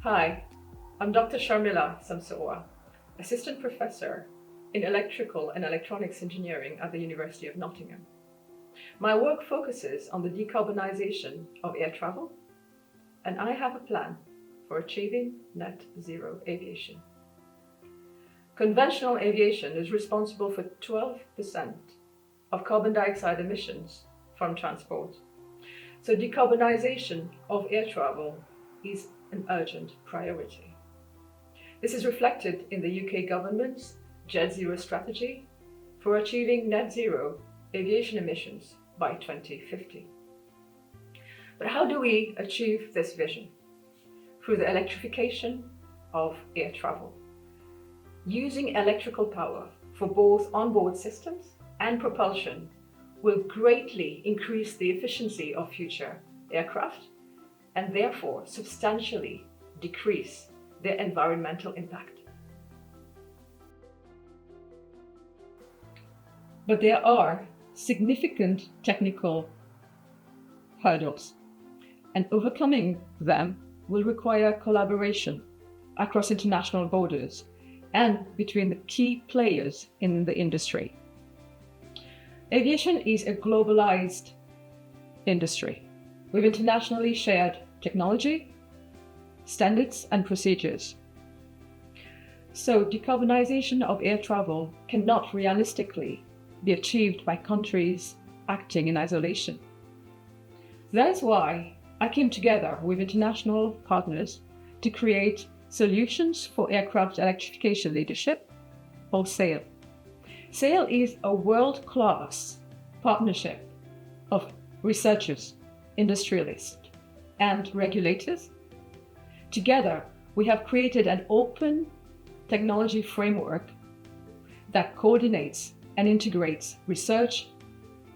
Hi, I'm Dr. Sharmila Samsoa, Assistant Professor in Electrical and Electronics Engineering at the University of Nottingham. My work focuses on the decarbonization of air travel, and I have a plan for achieving net zero aviation. Conventional aviation is responsible for 12% of carbon dioxide emissions from transport. So decarbonization of air travel is an urgent priority. This is reflected in the UK government's Jet Zero strategy for achieving net zero aviation emissions by 2050. But how do we achieve this vision? Through the electrification of air travel. Using electrical power for both onboard systems and propulsion will greatly increase the efficiency of future aircraft and therefore substantially decrease their environmental impact. But there are significant technical hurdles, and overcoming them will require collaboration across international borders and between the key players in the industry. Aviation is a globalized industry with internationally shared technology, standards, and procedures. So decarbonization of air travel cannot realistically be achieved by countries acting in isolation. That is why I came together with international partners to create Solutions for Aircraft Electrification Leadership, or SAIL. SAIL is a world-class partnership of researchers, industrialists, and regulators. Together, we have created an open technology framework that coordinates and integrates research,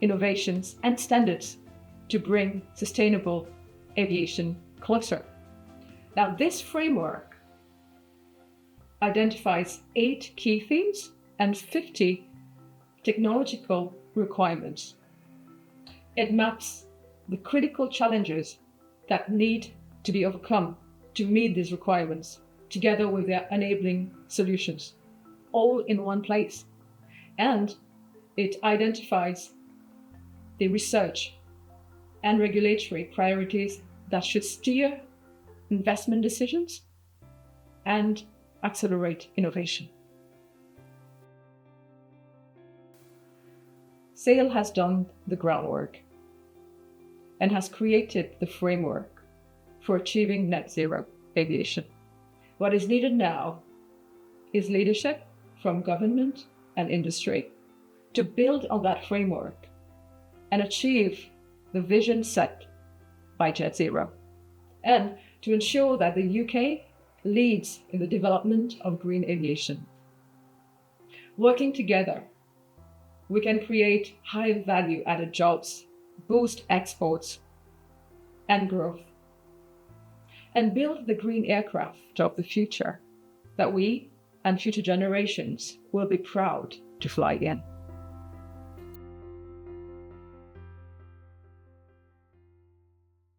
innovations, and standards to bring sustainable aviation closer. Now, this framework identifies 8 key themes and 50 technological requirements. It maps the critical challenges that need to be overcome to meet these requirements, together with their enabling solutions, all in one place. And it identifies the research and regulatory priorities that should steer investment decisions and accelerate innovation. SAIL has done the groundwork and has created the framework for achieving net zero aviation. What is needed now is leadership from government and industry to build on that framework and achieve the vision set by Jet Zero, and to ensure that the UK leads in the development of green aviation. Working together, we can create high value added jobs, boost exports and growth, and build the green aircraft of the future that we and future generations will be proud to fly in.